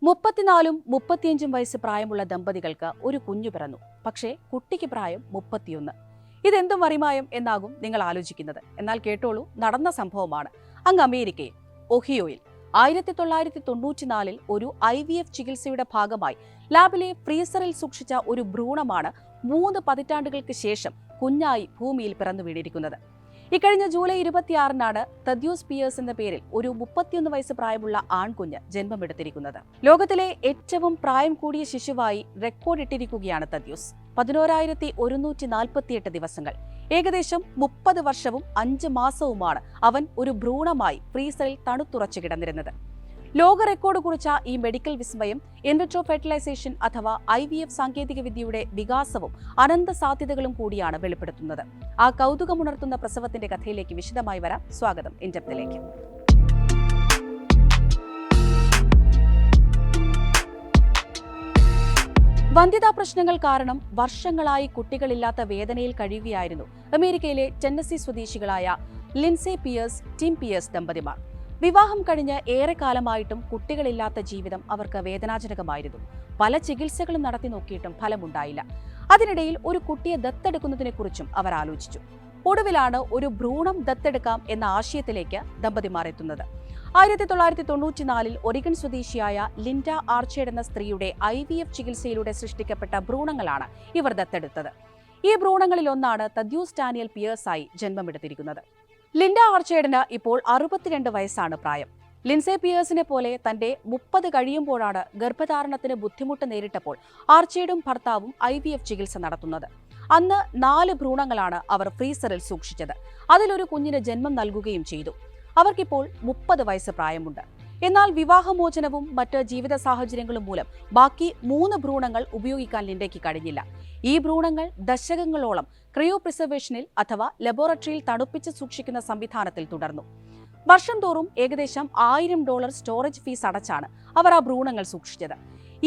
34ഉം 35ഉം വയസ്സ് പ്രായമുള്ള ദമ്പതികൾക്ക് ഒരു കുഞ്ഞു പിറന്നു. പക്ഷേ കുട്ടിക്ക് പ്രായം 31. ഇതെന്തു മറിമായം എന്നാകും നിങ്ങൾ ആലോചിക്കുന്നത്. എന്നാൽ കേട്ടോളൂ, നടന്ന സംഭവമാണ്. അങ്ങ് അമേരിക്കയിൽ ഒഹിയോയിൽ 1994 ഒരു IVF ചികിത്സയുടെ ഭാഗമായി ലാബിലെ ഫ്രീസറിൽ സൂക്ഷിച്ച ഒരു ഭ്രൂണമാണ് 3 പതിറ്റാണ്ടുകൾക്ക് ശേഷം കുഞ്ഞായി ഭൂമിയിൽ പിറന്നു വീണിരിക്കുന്നത്. ഇക്കഴിഞ്ഞ ജൂലൈ 26-നാണ് തദ്യൂസ് പിയേഴ്സ് എന്ന പേരിൽ ഒരു 31 വയസ്സ് പ്രായമുള്ള ആൺകുഞ്ഞ് ജന്മമെടുത്തിരിക്കുന്നത്. ലോകത്തിലെ ഏറ്റവും പ്രായം കൂടിയ ശിശുവായി റെക്കോർഡിട്ടിരിക്കുകയാണ് തദ്യൂസ്. 11,148 ദിവസങ്ങൾ, ഏകദേശം 30 വർഷവും 5 മാസവുമാണ് അവൻ ഒരു ഭ്രൂണമായി ഫ്രീസറിൽ തണുത്തുറച്ചു കിടന്നിരുന്നത്. ലോക റെക്കോർഡ് കുറിച്ച ഈ മെഡിക്കൽ വിസ്മയം ഇൻവിട്രോ ഫെർട്ടിലൈസേഷൻ അഥവാ IVF സാങ്കേതികവിദ്യയുടെ വികാസവും അനന്ത സാധ്യതകളും കൂടിയാണ് വെളിപ്പെടുത്തുന്നത്. ആ കൗതുകമുണർത്തുന്ന പ്രസവത്തിന്റെ കഥയിലേക്ക് വിശദമായി വരാം. സ്വാഗതം ഇൻഡെപ്തിലേക്ക്. വന്ധ്യതാ പ്രശ്നങ്ങൾ കാരണം വർഷങ്ങളായി കുട്ടികളില്ലാത്ത വേദനയിൽ കഴിയുകയായിരുന്നു അമേരിക്കയിലെ ടെന്നസി സ്വദേശികളായ ലിൻസെ പിയേഴ്സ്, ടിം പിയേഴ്സ് ദമ്പതിമാർ. വിവാഹം കഴിഞ്ഞ് ഏറെക്കാലമായിട്ടും കുട്ടികളില്ലാത്ത ജീവിതം അവർക്ക് വേദനാജനകമായിരുന്നു. പല ചികിത്സകളും നടത്തി നോക്കിയിട്ടും ഫലമുണ്ടായില്ല. അതിനിടയിൽ ഒരു കുട്ടിയെ ദത്തെടുക്കുന്നതിനെക്കുറിച്ചും അവർ ആലോചിച്ചു. ഒടുവിലാണ് ഒരു ഭ്രൂണം ദത്തെടുക്കാം എന്ന ആശയത്തിലേക്ക് ദമ്പതിമാർ എത്തുന്നത്. 1994 ഒറിഗൺ സ്വദേശിയായ ലിൻഡ ആർച്ചേഡ് എന്ന സ്ത്രീയുടെ IVF ചികിത്സയിലൂടെ സൃഷ്ടിക്കപ്പെട്ട ഭ്രൂണങ്ങളാണ് ഇവർ ദത്തെടുത്തത്. ഈ ഭ്രൂണങ്ങളിൽ ഒന്നാണ് തദ്യൂസ് ഡാനിയൽ പിയേഴ്സായി ജന്മമെടുത്തിരിക്കുന്നത്. ലിൻഡ ആർച്ചേഡിന് ഇപ്പോൾ 62 വയസ്സാണ് പ്രായം. ലിൻസെ പിയേഴ്സിനെ പോലെ തന്റെ 30 കഴിയുമ്പോഴാണ് ഗർഭധാരണത്തിന് ബുദ്ധിമുട്ട് നേരിട്ടപ്പോൾ ആർച്ചേഡും ഭർത്താവും IVF ചികിത്സ നടത്തുന്നത്. അന്ന് 4 ഭ്രൂണങ്ങളാണ് അവർ ഫ്രീസറിൽ സൂക്ഷിച്ചത്. അതിലൊരു കുഞ്ഞിന് ജന്മം നൽകുകയും ചെയ്തു. അവർക്കിപ്പോൾ 30 വയസ്സ് പ്രായമുണ്ട്. എന്നാൽ വിവാഹമോചനവും മറ്റ് ജീവിത സാഹചര്യങ്ങളും മൂലം ബാക്കി 3 ഭ്രൂണങ്ങൾ ഉപയോഗിക്കാൻ ലിൻഡയ്ക്ക് കഴിഞ്ഞില്ല. ഈ ഭ്രൂണങ്ങൾ ദശകങ്ങളോളം ക്രയോ പ്രിസർവേഷനിൽ അഥവാ ലബോറട്ടറിയിൽ തണുപ്പിച്ച് സൂക്ഷിക്കുന്ന സംവിധാനത്തിൽ തുടർന്നു. വർഷം തോറും ഏകദേശം $1000 സ്റ്റോറേജ് ഫീസ് അടച്ചാണ് അവർ ആ ഭ്രൂണങ്ങൾ സൂക്ഷിച്ചത്.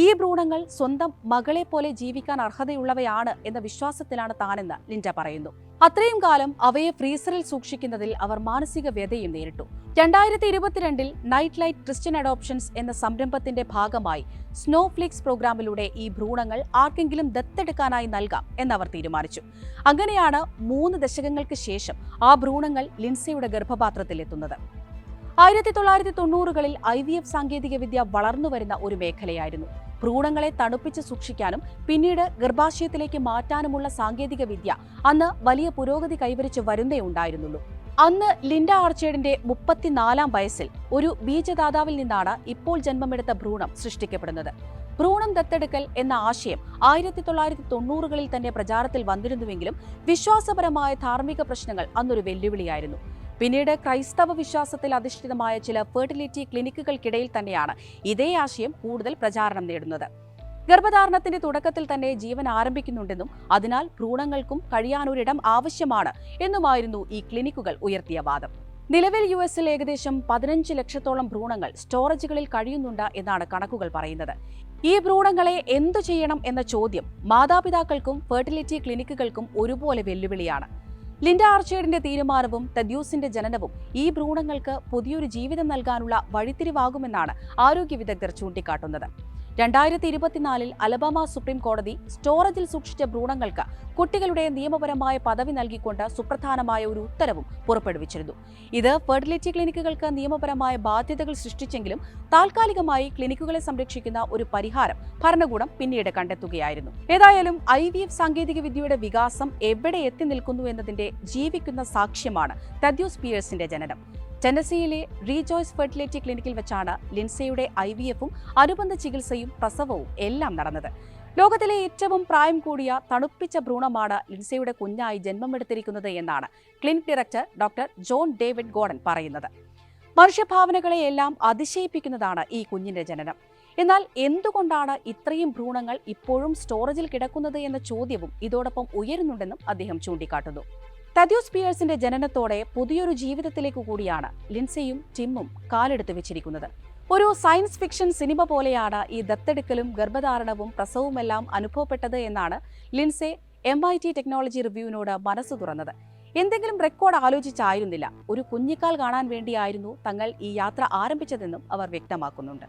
ഈ ഭ്രൂണങ്ങൾ സ്വന്തം മകളെ പോലെ ജീവിക്കാൻ അർഹതയുള്ളവയാണ് എന്ന വിശ്വാസത്തിലാണ് താനെന്ന് ലിൻഡ പറയുന്നു. അത്രയും കാലം അവയെ ഫ്രീസറിൽ സൂക്ഷിക്കുന്നതിൽ അവർ മാനസിക വ്യതയും നേരിട്ടു. 2022 നൈറ്റ് ലൈറ്റ് ക്രിസ്ത്യൻ അഡോപ്ഷൻസ് എന്ന സംരംഭത്തിന്റെ ഭാഗമായി സ്നോഫ്ലിക്സ് പ്രോഗ്രാമിലൂടെ ഈ ഭ്രൂണങ്ങൾ ആർക്കെങ്കിലും ദത്തെടുക്കാനായി നൽകാം എന്നവർ തീരുമാനിച്ചു. അങ്ങനെയാണ് 3 ദശകങ്ങൾക്ക് ശേഷം ആ ഭ്രൂണങ്ങൾ ലിൻസയുടെ ഗർഭപാത്രത്തിലെത്തുന്നത്. 1990കളിൽ IVF സാങ്കേതികവിദ്യ വളർന്നുവരുന്ന ഒരു മേഖലയായിരുന്നു. ഭ്രൂണങ്ങളെ തണുപ്പിച്ച് സൂക്ഷിക്കാനും പിന്നീട് ഗർഭാശയത്തിലേക്ക് മാറ്റാനുമുള്ള സാങ്കേതികവിദ്യ അന്ന് വലിയ പുരോഗതി കൈവരിച്ച് വരുന്നേ ഉണ്ടായിരുന്നുള്ളൂ. അന്ന് ലിൻഡ ആർച്ചേഡിന്റെ 34-ാം വയസ്സിൽ ഒരു ബീജദാതാവിൽ നിന്നാണ് ഇപ്പോൾ ജന്മമെടുത്ത ഭ്രൂണം സൃഷ്ടിക്കപ്പെടുന്നത്. ഭ്രൂണം ദത്തെടുക്കൽ എന്ന ആശയം 1990കളിൽ തന്നെ പ്രചാരത്തിൽ വന്നിരുന്നുവെങ്കിലും വിശ്വാസപരമായ ധാർമ്മിക പ്രശ്നങ്ങൾ അന്നൊരു വെല്ലുവിളിയായിരുന്നു. പിന്നീട് ക്രൈസ്തവ വിശ്വാസത്തിൽ അധിഷ്ഠിതമായ ചില ഫെർട്ടിലിറ്റി ക്ലിനിക്കുകൾക്കിടയിൽ തന്നെയാണ് ഇതേ ആശയം കൂടുതൽ പ്രചാരണം നേടുന്നത്. ഗർഭധാരണത്തിന്റെ തുടക്കത്തിൽ തന്നെ ജീവൻ ആരംഭിക്കുന്നുണ്ടെന്നും അതിനാൽ ഭ്രൂണങ്ങൾക്കും കഴിയാനൊരിടം ആവശ്യമാണ് എന്നുമായിരുന്നു ഈ ക്ലിനിക്കുകൾ ഉയർത്തിയ വാദം. നിലവിൽ US-ൽ ഏകദേശം 15 ലക്ഷത്തോളം ഭ്രൂണങ്ങൾ സ്റ്റോറേജുകളിൽ കഴിയുന്നുണ്ട് എന്നാണ് കണക്കുകൾ പറയുന്നത്. ഈ ഭ്രൂണങ്ങളെ എന്തു ചെയ്യണം എന്ന ചോദ്യം മാതാപിതാക്കൾക്കും ഫെർട്ടിലിറ്റി ക്ലിനിക്കുകൾക്കും ഒരുപോലെ വെല്ലുവിളിയാണ്. ലിൻഡ ആർച്ചേഡിന്റെ തീരുമാനവും തദ്യൂസിന്റെ ജനനവും ഈ ഭ്രൂണങ്ങൾക്ക് പുതിയൊരു ജീവിതം നൽകാനുള്ള വഴിത്തിരിവാകുമെന്നാണ് ആരോഗ്യ വിദഗ്ധർ ചൂണ്ടിക്കാട്ടുന്നത്. 2024 അലബാമ സുപ്രീം കോടതി സ്റ്റോറേജിൽ സൂക്ഷിച്ച ഭ്രൂണങ്ങൾക്ക് കുട്ടികളുടെ നിയമപരമായ പദവി നൽകിക്കൊണ്ട് സുപ്രധാനമായ ഒരു ഉത്തരവും പുറപ്പെടുവിച്ചിരുന്നു. ഇത് ഫെർട്ടിലിറ്റി ക്ലിനിക്കുകൾക്ക് നിയമപരമായ ബാധ്യതകൾ സൃഷ്ടിച്ചെങ്കിലും താൽക്കാലികമായി ക്ലിനിക്കുകളെ സംരക്ഷിക്കുന്ന ഒരു പരിഹാരം ഭരണകൂടം പിന്നീട് കണ്ടെത്തുകയായിരുന്നു. ഏതായാലും IVF സാങ്കേതികവിദ്യയുടെ വികാസം എവിടെ എത്തി നിൽക്കുന്നു എന്നതിന്റെ ജീവിക്കുന്ന സാക്ഷ്യമാണ് തദ്യൂസ് പിയേഴ്സിന്റെ ജനനം. ടെന്നസിയിലെ റീജോയ്സ് ഫെർട്ടിലിറ്റി ക്ലിനിക്കിൽ വെച്ചാണ് ലിൻസയുടെ IVF-ഉം അനുബന്ധ ചികിത്സയും പ്രസവവും എല്ലാം നടന്നത്. ലോകത്തിലെ ഏറ്റവും പ്രായം കൂടിയ തണുപ്പിച്ച ഭ്രൂണമാണ് ലിൻസയുടെ കുഞ്ഞായി ജന്മമെടുത്തിരിക്കുന്നത് എന്നാണ് clinic director doctor John David Gordon പറയുന്നത്. മനുഷ്യഭാവനകളെയെല്ലാം അതിശയിപ്പിക്കുന്നതാണ് ഈ കുഞ്ഞിന്റെ ജനനം. എന്നാൽ എന്തുകൊണ്ടാണ് ഇത്രയും ഭ്രൂണങ്ങൾ ഇപ്പോഴും സ്റ്റോറേജിൽ കിടക്കുന്നത് എന്ന ചോദ്യവും ഇതോടൊപ്പം ഉയരുന്നുണ്ടെന്നും അദ്ദേഹം ചൂണ്ടിക്കാട്ടുന്നു. തദ്യൂസ് പിയേഴ്സിന്റെ ജനനത്തോടെ പുതിയൊരു ജീവിതത്തിലേക്ക് കൂടിയാണ് ലിൻസയും ടിമ്മും കാലെടുത്തു വെച്ചിരിക്കുന്നത്. ഒരു സയൻസ് ഫിക്ഷൻ സിനിമ പോലെയാണ് ഈ ദത്തെടുക്കലും ഗർഭധാരണവും പ്രസവവുമെല്ലാം അനുഭവപ്പെട്ടത് എന്നാണ് ലിൻസെ MIT ടെക്നോളജി റിവ്യൂവിനോട് മനസ്സ് തുറന്നത്. എന്തെങ്കിലും റെക്കോർഡ് ആലോചിച്ചായിരുന്നില്ല, ഒരു കുഞ്ഞിക്കാൽ കാണാൻ വേണ്ടിയായിരുന്നു തങ്ങൾ ഈ യാത്ര ആരംഭിച്ചതെന്നും അവർ വ്യക്തമാക്കുന്നുണ്ട്.